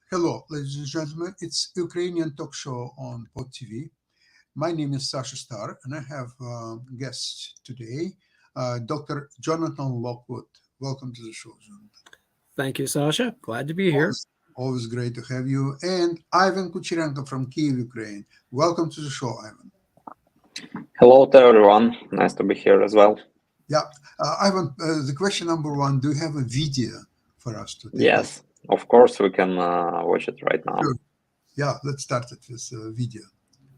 Hello, ladies and gentlemen. It's Ukrainian talk show on Pod TV. My name is Sasha Star, and I have guests today, Dr. Jonathan Lockwood. Welcome to the show, Jonathan. Thank you, Sasha. Glad to be here. Always great to have you. And Ivan Kucherenko from Kiev, Ukraine. Welcome to the show, Ivan. Hello to everyone. Nice to be here as well. Yeah, Ivan. The question number one: do you have a video for us today? Yes, of course we can watch it right now. Sure. Yeah, let's start it with a video.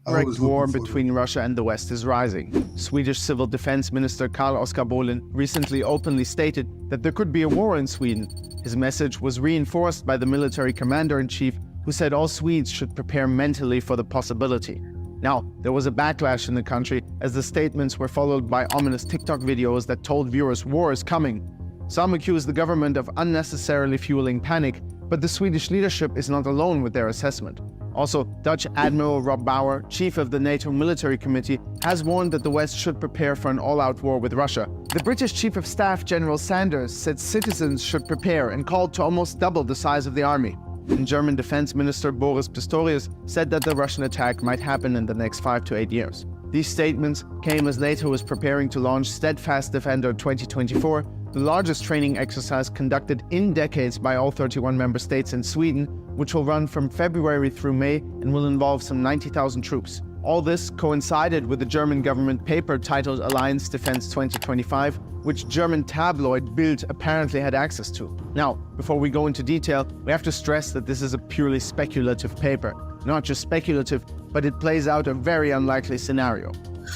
Direct war between Russia and the West is rising. Swedish Civil Defense Minister Carl-Oskar Bolin recently openly stated that there could be a war in Sweden. His message was reinforced by the military commander-in-chief, who said all Swedes should prepare mentally for the possibility. Now, there was a backlash in the country as the statements were followed by ominous TikTok videos that told viewers war is coming. Some accuse the government of unnecessarily fueling panic, but the Swedish leadership is not alone with their assessment. Also, Dutch Admiral Rob Bauer, chief of the NATO Military Committee, has warned that the West should prepare for an all-out war with Russia. The British Chief of Staff General Sanders said citizens should prepare and called to almost double the size of the army. And German Defense Minister Boris Pistorius said that the Russian attack might happen in the next 5 to 8 years. These statements came as NATO was preparing to launch Steadfast Defender 2024, the largest training exercise conducted in decades by all 31 member states in Sweden, which will run from February through May and will involve some 90,000 troops. All this coincided with the German government paper titled Alliance Defense 2025, which German tabloid Bild apparently had access to. Now, before we go into detail, we have to stress that this is a purely speculative paper. Not just speculative, but it plays out a very unlikely scenario.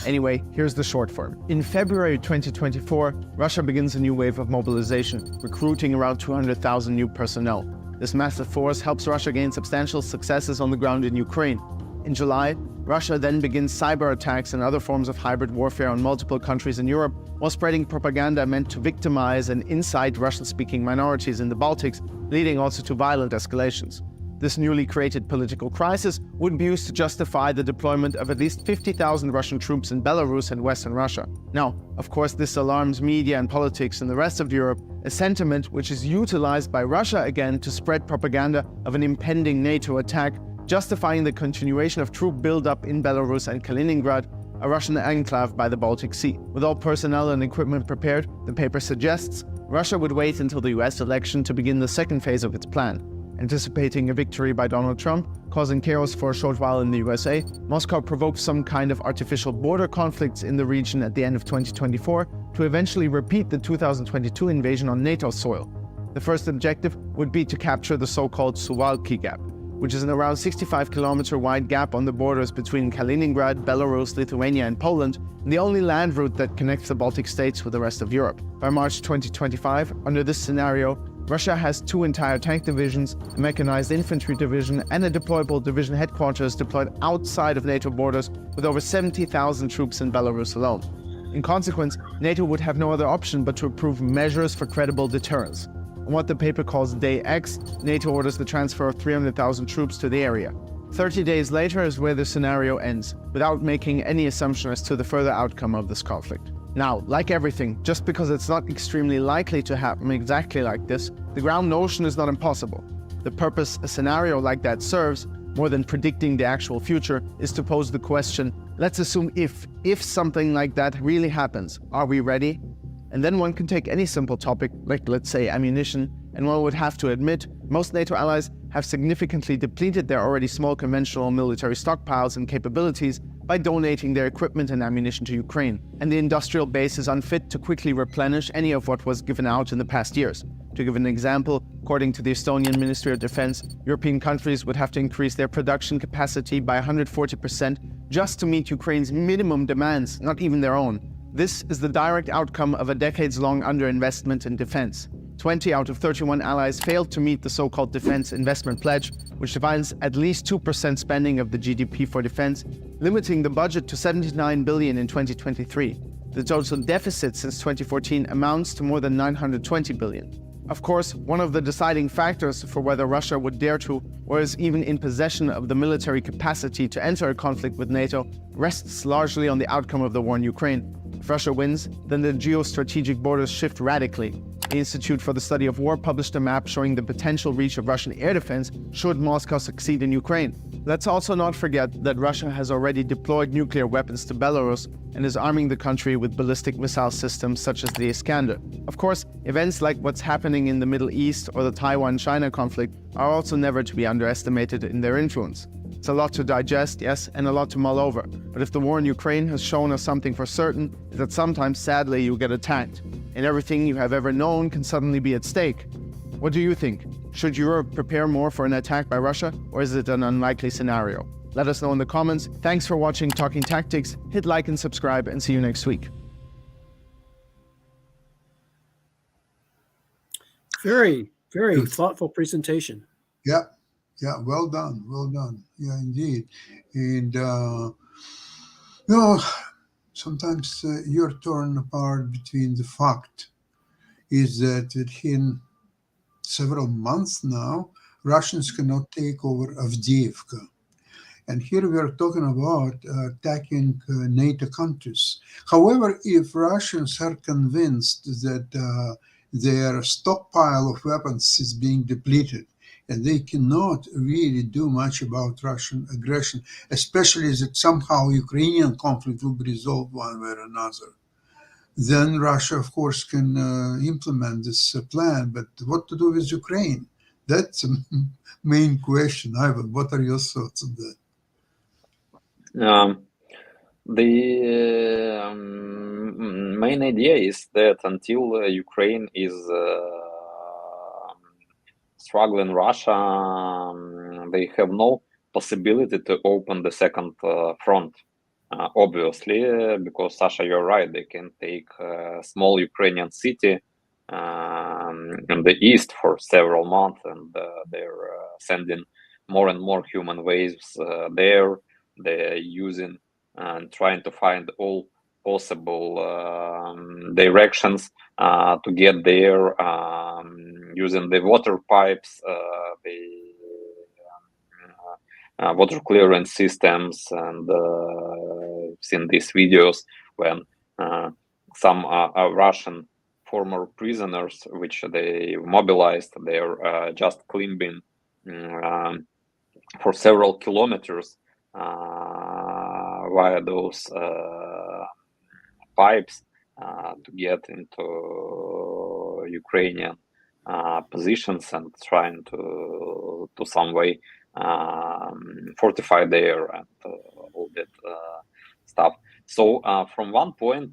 Anyway, here's the short form. In February 2024, Russia begins a new wave of mobilization, recruiting around 200,000 new personnel. This massive force helps Russia gain substantial successes on the ground in Ukraine. In July, Russia then begins cyber attacks and other forms of hybrid warfare on multiple countries in Europe, while spreading propaganda meant to victimize and incite Russian-speaking minorities in the Baltics, leading also to violent escalations. This newly created political crisis would be used to justify the deployment of at least 50,000 Russian troops in Belarus and Western Russia. Now, of course, this alarms media and politics in the rest of Europe, a sentiment which is utilized by Russia again to spread propaganda of an impending NATO attack, justifying the continuation of troop buildup in Belarus and Kaliningrad, a Russian enclave by the Baltic Sea. With all personnel and equipment prepared, the paper suggests Russia would wait until the US election to begin the second phase of its plan. Anticipating a victory by Donald Trump, causing chaos for a short while in the USA, Moscow provoked some kind of artificial border conflicts in the region at the end of 2024 to eventually repeat the 2022 invasion on NATO soil. The first objective would be to capture the so-called Suwalki Gap, which is an around 65-kilometer wide gap on the borders between Kaliningrad, Belarus, Lithuania and Poland, and the only land route that connects the Baltic states with the rest of Europe. By March 2025, under this scenario, Russia has 2 entire tank divisions, a mechanized infantry division, and a deployable division headquarters deployed outside of NATO borders with over 70,000 troops in Belarus alone. In consequence, NATO would have no other option but to approve measures for credible deterrence. On what the paper calls Day X, NATO orders the transfer of 300,000 troops to the area. 30 days later is where the scenario ends, without making any assumption as to the further outcome of this conflict. Now, like everything, just because it's not extremely likely to happen exactly like this, the ground notion is not impossible. The purpose a scenario like that serves, more than predicting the actual future, is to pose the question, let's assume if something like that really happens, are we ready? And then one can take any simple topic, like let's say ammunition, and one would have to admit, most NATO allies have significantly depleted their already small conventional military stockpiles and capabilities by donating their equipment and ammunition to Ukraine, and the industrial base is unfit to quickly replenish any of what was given out in the past years. To give an example, according to the Estonian Ministry of Defense, European countries would have to increase their production capacity by 140% just to meet Ukraine's minimum demands, not even their own. This is the direct outcome of a decades-long underinvestment in defense. 20 out of 31 allies failed to meet the so-called Defense Investment Pledge, which defines at least 2% spending of the GDP for defense, limiting the budget to 79 billion in 2023. The total deficit since 2014 amounts to more than 920 billion. Of course, one of the deciding factors for whether Russia would dare to, or is even in possession of the military capacity to enter a conflict with NATO, rests largely on the outcome of the war in Ukraine. If Russia wins, then the geostrategic borders shift radically. The Institute for the Study of War published a map showing the potential reach of Russian air defense should Moscow succeed in Ukraine. Let's also not forget that Russia has already deployed nuclear weapons to Belarus and is arming the country with ballistic missile systems such as the Iskander. Of course, events like what's happening in the Middle East or the Taiwan-China conflict are also never to be underestimated in their influence. It's a lot to digest, yes, and a lot to mull over. But if the war in Ukraine has shown us something for certain, it's that sometimes, sadly, you get attacked, and everything you have ever known can suddenly be at stake. What do you think? Should Europe prepare more for an attack by Russia, or is it an unlikely scenario? Let us know in the comments. Thanks for watching Talking Tactics. Hit like and subscribe, and see you next week. Very, very Good. thoughtful presentation. Yeah, yeah, well done, well done. Yeah, indeed. And sometimes you're torn apart between the fact is that within several months now, Russians cannot take over Avdiivka. And here we are talking about attacking NATO countries. However, if Russians are convinced that their stockpile of weapons is being depleted and they cannot really do much about Russian aggression, especially that somehow Ukrainian conflict will be resolved one way or another, then Russia, of course, can implement this plan. But what to do with Ukraine? That's the main question. Ivan, what are your thoughts on that? The main idea is that until Ukraine is struggling Russia, they have no possibility to open the second front. Obviously, because Sasha, you're right, they can take a small Ukrainian city in the east for several months, and they're sending more and more human waves there. They're using and trying to find all possible directions to get there, using the water pipes, the water clearance systems, and seen these videos when some Russian former prisoners, which they mobilized, they're just climbing for several kilometers via those pipes to get into Ukrainian positions and trying to some way fortify there and all that stuff. So from one point,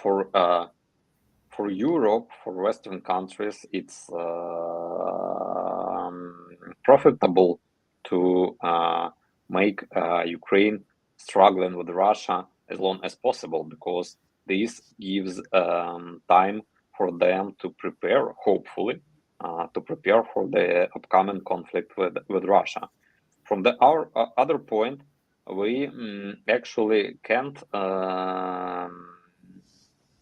for Europe, for Western countries, it's profitable to make Ukraine struggling with Russia as long as possible, because this gives time for them to prepare, hopefully, to prepare for the upcoming conflict with Russia. From our other point, we actually can't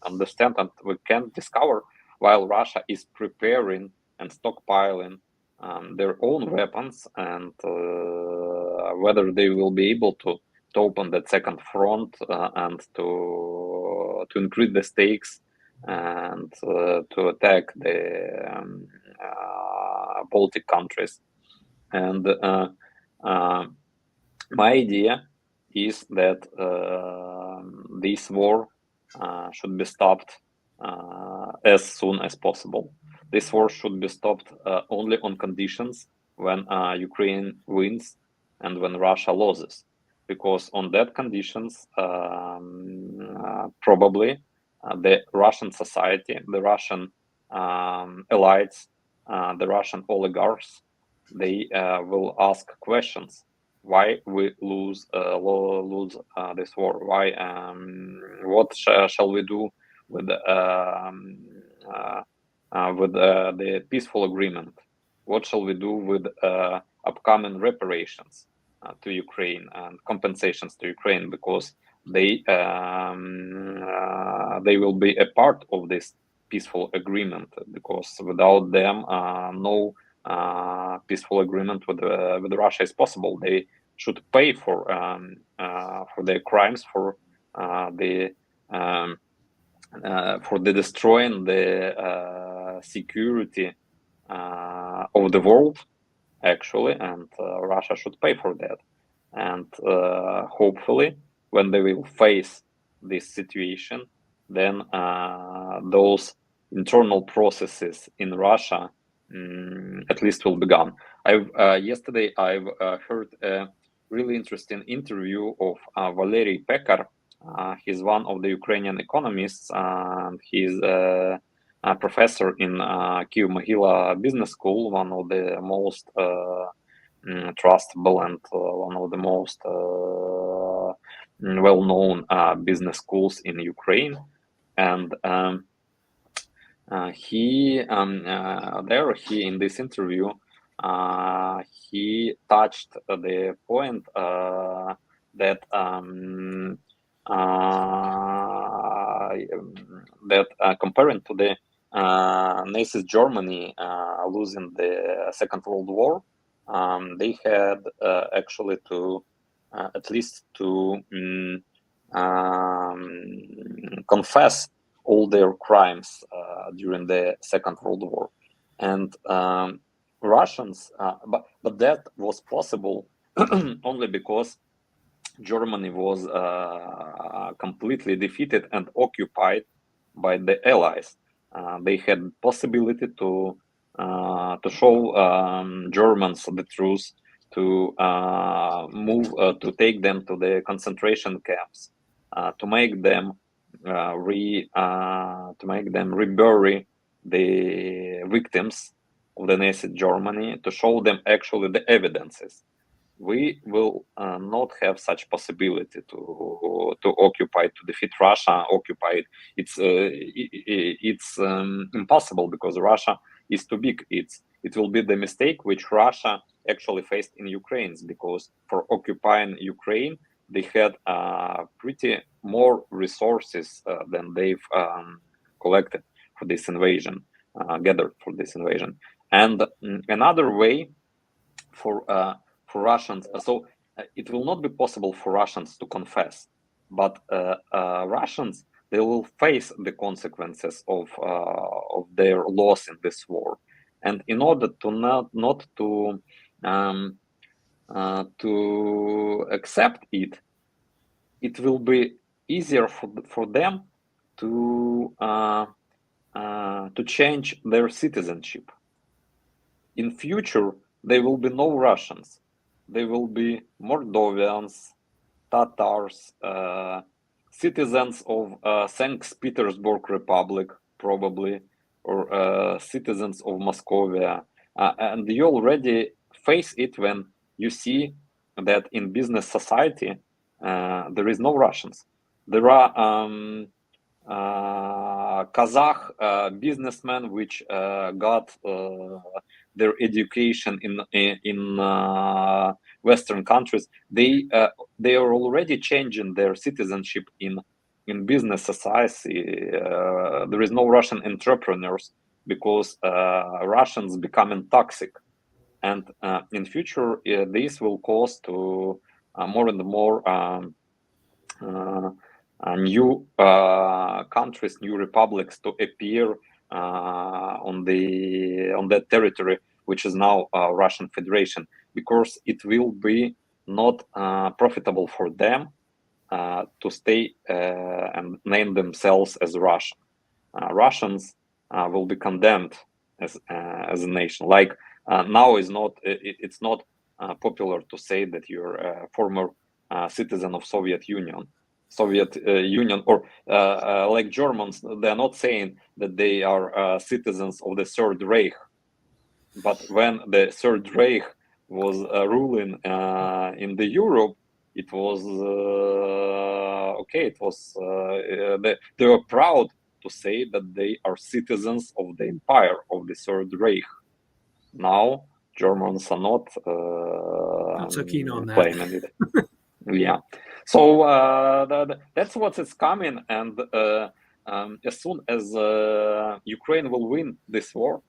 understand, and we can't discover, while Russia is preparing and stockpiling their own weapons, and whether they will be able to open that second front and to increase the stakes and to attack the Baltic countries. And my idea is that this war should be stopped as soon as possible. This war should be stopped only on conditions when Ukraine wins and when Russia loses, because on that conditions, probably the Russian society, the Russian elites, the Russian oligarchs, they will ask questions: why we lose this war? Why? What shall we do with the peaceful agreement? What shall we do with upcoming reparations to Ukraine and compensations to Ukraine? Because they will be a part of this peaceful agreement, because without them, no peaceful agreement with Russia is possible. They should pay for their crimes, for the for the destroying the security of the world, actually, and Russia should pay for that. And hopefully, when they will face this situation, then those internal processes in Russia at least will be gone. Yesterday I've heard a really interesting interview of Valery Pekar. He's one of the Ukrainian economists, and he's a professor in Kyiv-Mogila Business School, one of the most trustable and one of the most well-known business schools in Ukraine. And he in this interview he touched the point that comparing to the Nazi Germany losing the Second World War, they had actually to at least to confess all their crimes during the Second World War, and Russians, but that was possible only because Germany was completely defeated and occupied by the Allies. They had possibility to show Germans the truth, to move, to take them to the concentration camps, to make them rebury the victims of the Nazi Germany, to show them actually the evidences. We will not have such possibility to occupy, to defeat Russia. Occupy it's impossible because Russia is too big. It will be the mistake which Russia actually faced in Ukraine, because for occupying Ukraine they had pretty more resources than they've collected for this invasion, gathered for this invasion. And another way for Russians, so it will not be possible for Russians to confess, but Russians, they will face the consequences of their loss in this war, and in order to not to accept it, it will be easier for them to change their citizenship. In future, there will be no Russians. There will be Moldovians, Tatars, citizens of St. Petersburg Republic, probably, or citizens of Moscovia. And you already face it when you see that in business society, there is no Russians. There are Kazakh businessmen which got their education in Western countries. They are already changing their citizenship in business society. There is no Russian entrepreneurs because Russians becoming toxic, and in future this will cause to more and more new countries, new republics to appear on that territory, which is now Russian Federation, because it will be not profitable for them to stay and name themselves as Russian. Russians will be condemned as a nation. Like now is not it's not popular to say that you're a former citizen of Soviet Union, or like Germans, they're not saying that they are citizens of the Third Reich. But when the Third Reich was ruling in the Europe, it was okay. It was they were proud to say that they are citizens of the empire of the Third Reich. Now Germans are not so keen on that. claiming it. Yeah. So that's what is coming, and as soon as Ukraine will win this war,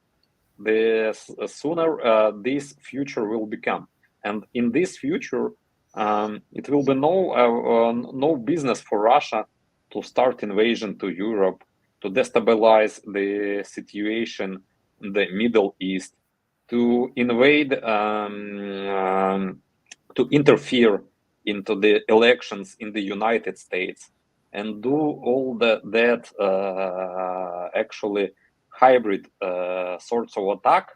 the sooner this future will become. And in this future, it will be no business for Russia to start invasion to Europe, to destabilize the situation in the Middle East, to invade, to interfere into the elections in the United States, and do all that actually hybrid sorts of attack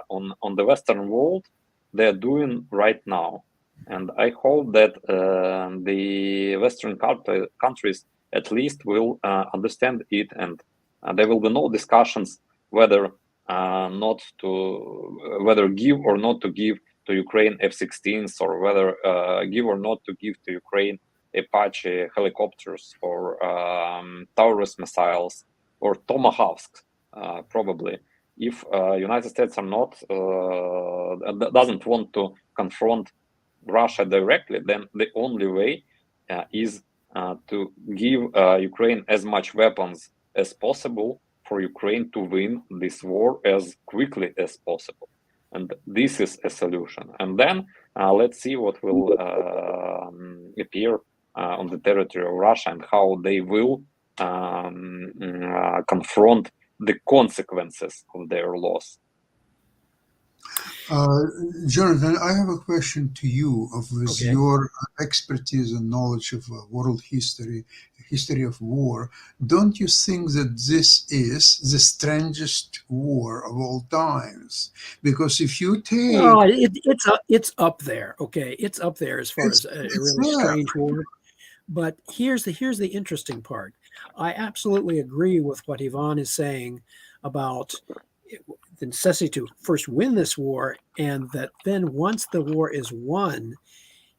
on the Western world they're doing right now. And I hope that the Western countries at least will understand it, and there will be no discussions whether whether give or not to give to Ukraine F-16s, or whether give or not to give to Ukraine Apache helicopters, or Taurus missiles, or Tomahawks, probably. If United States are not doesn't want to confront Russia directly, then the only way is to give Ukraine as much weapons as possible for Ukraine to win this war as quickly as possible. And this is a solution. And then let's see what will appear on the territory of Russia, and how they will confront the consequences of their loss. Jonathan, I have a question to you with your expertise and knowledge of world history of war. Don't you think that this is the strangest war of all times? Because if you take... Oh, it's up there, okay? It's up there as far as a really strange war. But here's the interesting part. I absolutely agree with what Ivan is saying about the necessity to first win this war, and that then once the war is won,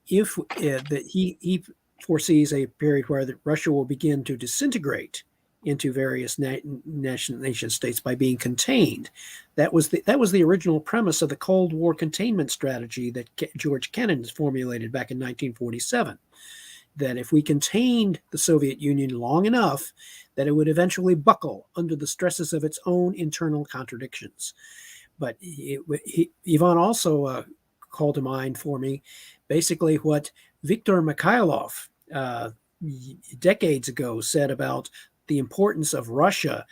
if that he foresees a period where Russia will begin to disintegrate into various nation states by being contained. That was the original premise of the Cold War containment strategy that George Kennan formulated back in 1947. That if we contained the Soviet Union long enough, that it would eventually buckle under the stresses of its own internal contradictions. But Ivan also called to mind for me basically what Viktor Mikhailov decades ago said about the importance of Russia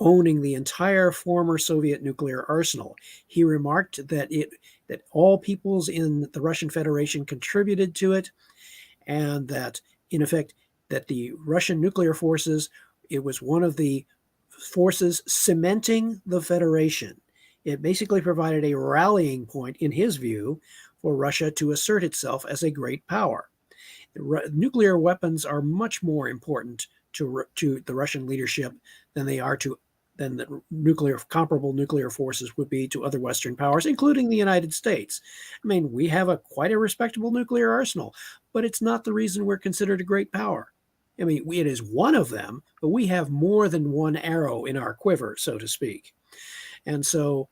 owning the entire former Soviet nuclear arsenal. He remarked that all peoples in the Russian Federation contributed to it, and that, in effect, that the Russian nuclear forces, it was one of the forces cementing the Federation. It basically provided a rallying point, in his view, for Russia to assert itself as a great power. Nuclear weapons are much more important to the Russian leadership than the comparable nuclear forces would be to other Western powers, including the United States. I mean, we have quite a respectable nuclear arsenal, but it's not the reason we're considered a great power. I mean, it is one of them, but we have more than one arrow in our quiver, so to speak. And so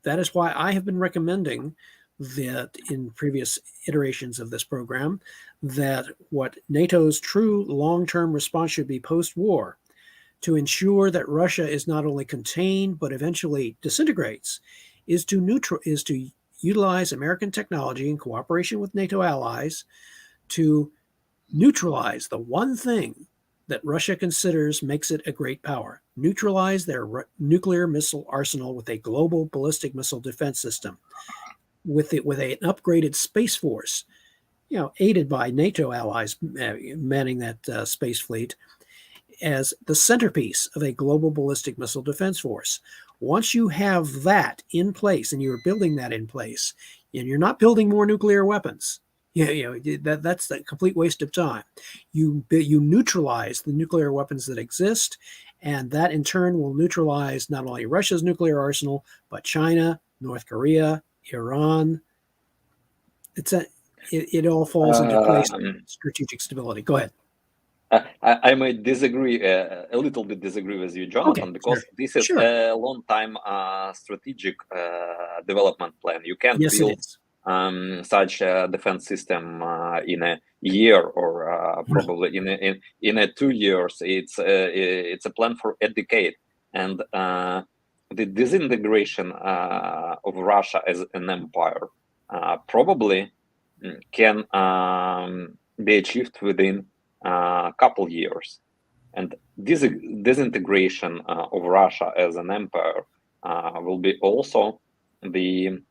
that is why I have been recommending that in previous iterations of this program, that what NATO's true long-term response should be post-war, to ensure that Russia is not only contained but eventually disintegrates, is to utilize American technology in cooperation with NATO allies to neutralize the one thing that Russia considers makes it a great power: neutralize their nuclear missile arsenal with a global ballistic missile defense system, with an upgraded space force, aided by NATO allies manning that space fleet, as the centerpiece of a global ballistic missile defense force. Once you have that in place, and you're building that in place, and you're not building more nuclear weapons, that's a complete waste of time. You neutralize the nuclear weapons that exist, and that in turn will neutralize not only Russia's nuclear arsenal, but China, North Korea, Iran. It all falls into place with strategic stability. Go ahead. I might disagree, a little bit disagree with you, Jonathan, because this is a long time strategic development plan. You can't build such a defense system in a year, or probably in a 2 years. It's a plan for a decade, and the disintegration of Russia as an empire probably can be achieved within a couple years. And disintegration of Russia as an empire will be also the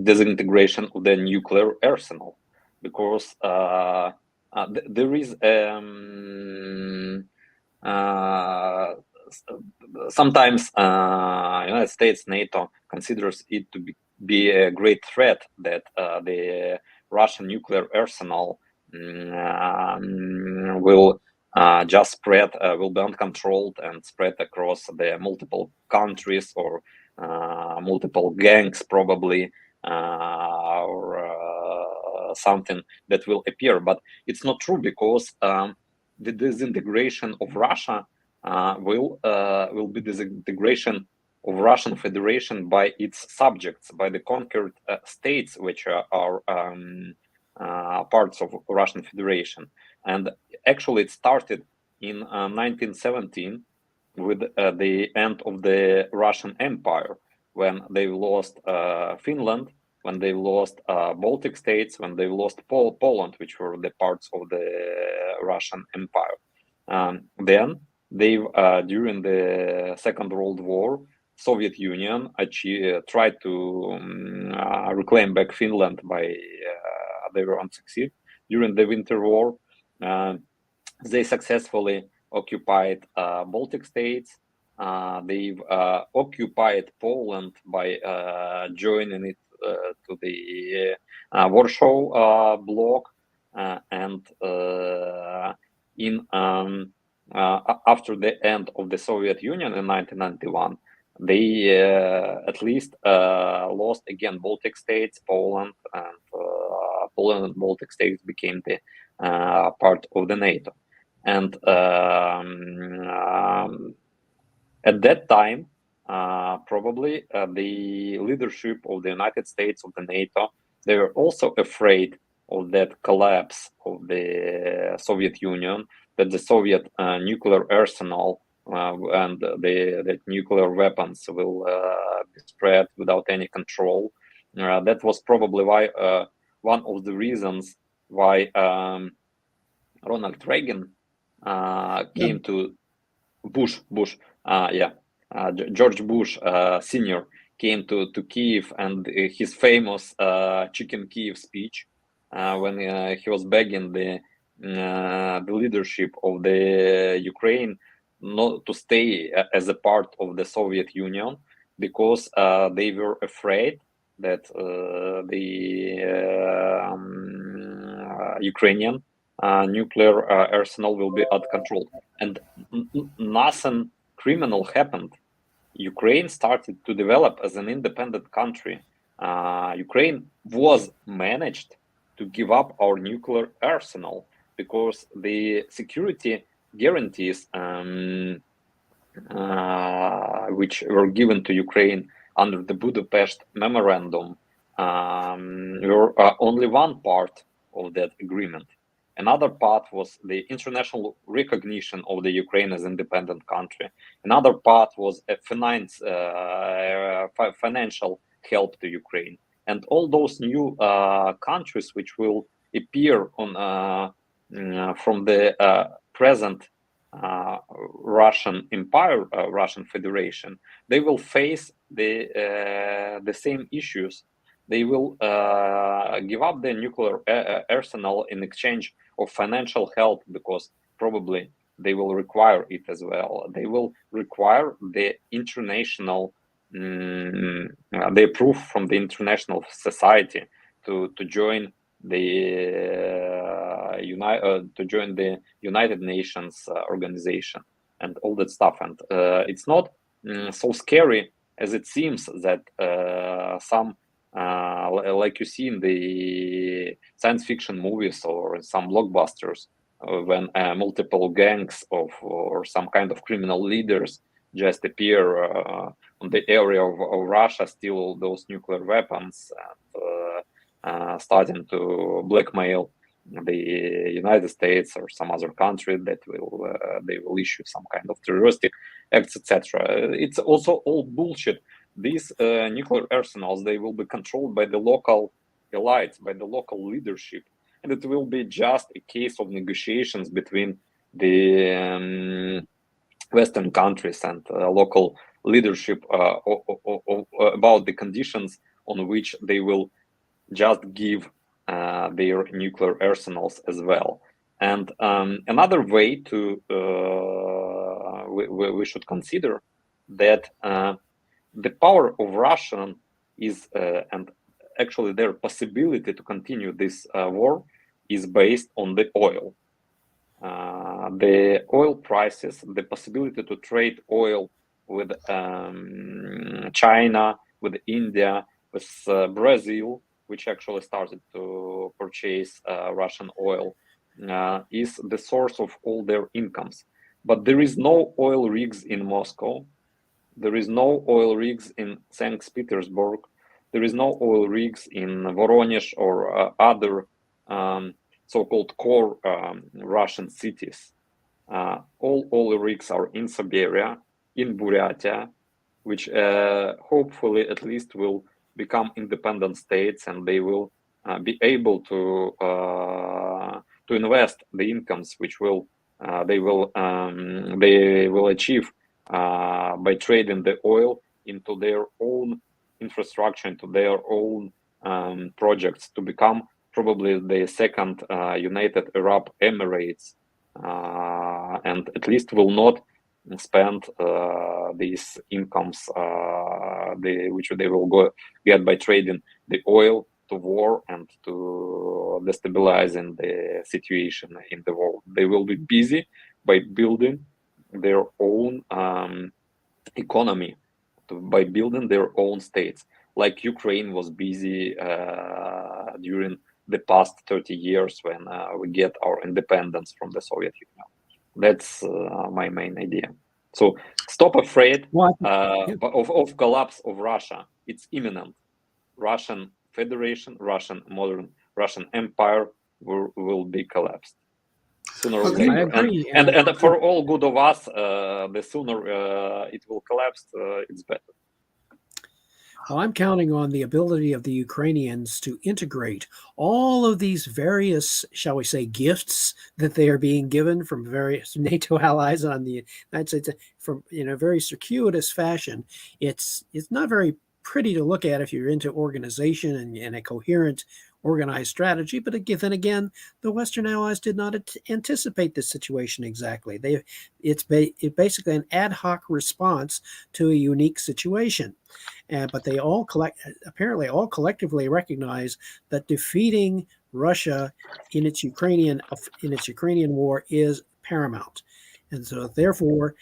disintegration of the nuclear arsenal, because there is sometimes United States, NATO considers it to be a great threat that the Russian nuclear arsenal will just spread, will be uncontrolled and spread across the multiple countries or multiple gangs probably, or something that will appear. But it's not true, because the disintegration of Russia will be disintegration of Russian Federation by its subjects, by the conquered states which are parts of Russian Federation. And actually it started in 1917 with the end of the Russian Empire, when they lost Finland, when they lost Baltic states, when they lost Poland, which were the parts of the Russian Empire. Then they, during the Second World War, Soviet Union tried to reclaim back Finland, by they were unsuccessful. During the Winter War, they successfully occupied Baltic states. They've occupied Poland by joining it to the Warsaw Bloc, and after the end of the Soviet Union in 1991, they at least lost again Baltic states, Poland, and Poland and Baltic states became the part of the NATO. And at that time, probably the leadership of the United States, of the NATO, they were also afraid of that collapse of the Soviet Union, that the Soviet nuclear arsenal and the nuclear weapons will be spread without any control. That was probably why one of the reasons why Ronald Reagan came to George Bush Sr. came to Kiev, and his famous Chicken Kiev speech, when he was begging the leadership of the Ukraine not to stay as a part of the Soviet Union, because they were afraid that the Ukrainian nuclear arsenal will be out of control. And nothing criminal happened. Ukraine started to develop as an independent country. Ukraine was managed to give up our nuclear arsenal, because the security guarantees which were given to Ukraine under the Budapest Memorandum were only one part of that agreement. Another part was the international recognition of the Ukraine as independent country. Another part was a financial help to Ukraine. And all those new countries which will appear on from the present Russian Empire, Russian Federation, they will face the same issues. They will give up their nuclear arsenal in exchange of financial help, because probably they will require it as well. They will require the international, the proof from the international society to join the United Nations organization and all that stuff. And it's not so scary as it seems that some like you see in the science fiction movies or in some blockbusters, when multiple gangs or some kind of criminal leaders just appear on the area of Russia, steal those nuclear weapons, and starting to blackmail the United States or some other country that they will issue some kind of terroristic acts, etc. It's also all bullshit. These nuclear arsenals, they will be controlled by the local elites, by the local leadership. and it will be just a case of negotiations between the Western countries and local leadership about the conditions on which they will just give their nuclear arsenals as well. And another way to we should consider that the power of Russia is and actually their possibility to continue this war is based on the oil. The oil prices, the possibility to trade oil with China, with India, with Brazil, which actually started to purchase Russian oil, is the source of all their incomes. But there is no oil rigs in Moscow. There is no oil rigs in St. Petersburg. There is no oil rigs in Voronezh or other so-called core Russian cities. All oil rigs are in Siberia, in Buryatia, which hopefully at least will become independent states, and they will be able to invest the incomes which they will achieve by trading the oil into their own infrastructure, into their own projects to become probably the second United Arab Emirates, and at least will not spend these incomes which they will get by trading the oil to war and to destabilizing the situation in the world. They will be busy by building their own economy, by building their own states, like Ukraine was busy during the past 30 years when we get our independence from the Soviet Union. That's my main idea. So stop afraid of collapse of Russia. It's imminent. Russian Federation, Modern Russian Empire will be collapsed sooner or later. I agree. And for all good of us, the sooner it will collapse, it's better. Well, I'm counting on the ability of the Ukrainians to integrate all of these various, shall we say, gifts that they are being given from various NATO allies on the United States from in a very circuitous fashion. It's not very pretty to look at if you're into organization and a coherent, organized strategy. But then again, the Western allies did not anticipate this situation exactly. It's basically an ad hoc response to a unique situation. But they all collectively recognize that defeating Russia in its Ukrainian war is paramount, and so therefore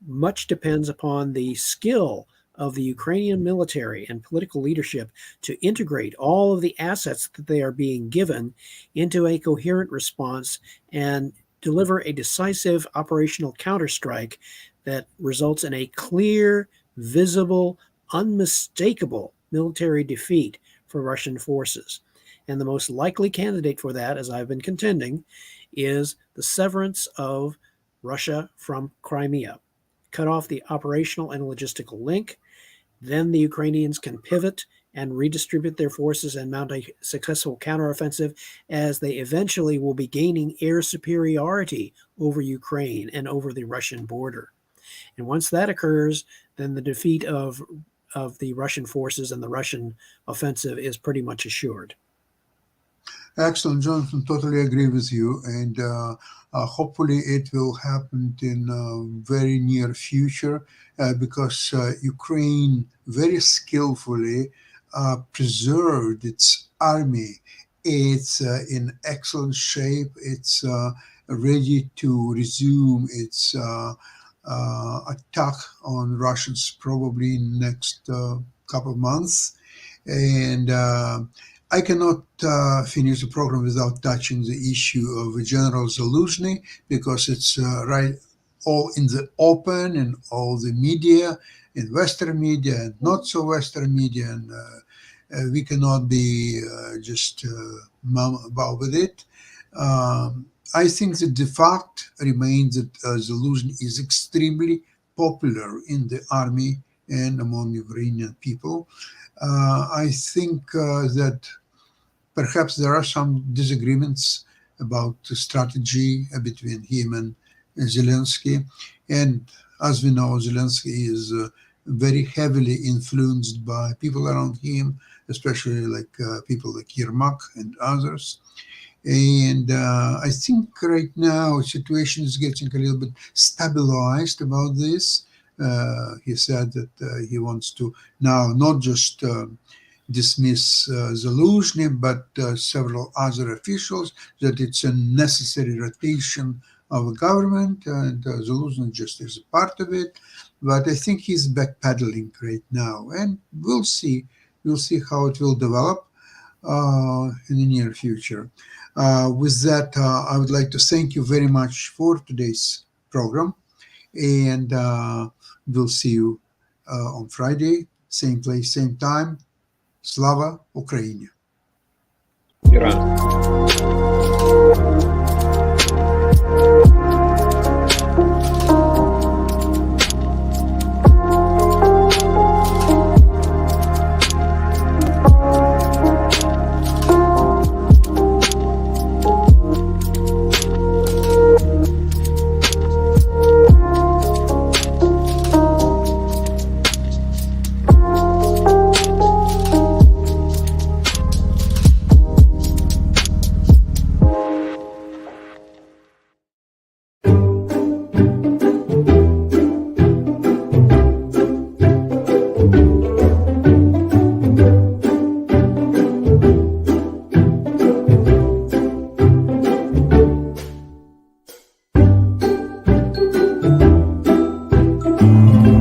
much depends upon the skill of the Ukrainian military and political leadership to integrate all of the assets that they are being given into a coherent response and deliver a decisive operational counterstrike that results in a clear, visible, unmistakable military defeat for Russian forces. And the most likely candidate for that, as I've been contending, is the severance of Russia from Crimea. Cut off the operational and logistical link. Then the Ukrainians can pivot and redistribute their forces and mount a successful counteroffensive, as they eventually will be gaining air superiority over Ukraine and over the Russian border. And once that occurs, then the defeat of the Russian forces and the Russian offensive is pretty much assured. Excellent, Jonathan. Totally agree with you. And hopefully it will happen in very near future because Ukraine very skillfully preserved its army. It's in excellent shape. It's ready to resume its attack on Russians probably in the next couple of months. And I cannot finish the program without touching the issue of General Zaluzhny, because it's right all in the open in all the media, in Western media and not so Western media, and we cannot be just mum about with it. I think that the fact remains that Zaluzhny is extremely popular in the army and among Ukrainian people. I think that Perhaps there are some disagreements about the strategy between him and Zelensky. And as we know, Zelensky is very heavily influenced by people around him, especially like people like Yermak and others. And I think right now situation is getting a little bit stabilized about this. He said that he wants to now not just dismiss Zaluzhny, but several other officials, that it's a necessary rotation of a government, and Zaluzhny just is a part of it. But I think he's backpedaling right now, and we'll see. We'll see how it will develop in the near future. With that, I would like to thank you very much for today's program, and we'll see you on Friday, same place, same time. Slava Ukraini! Героям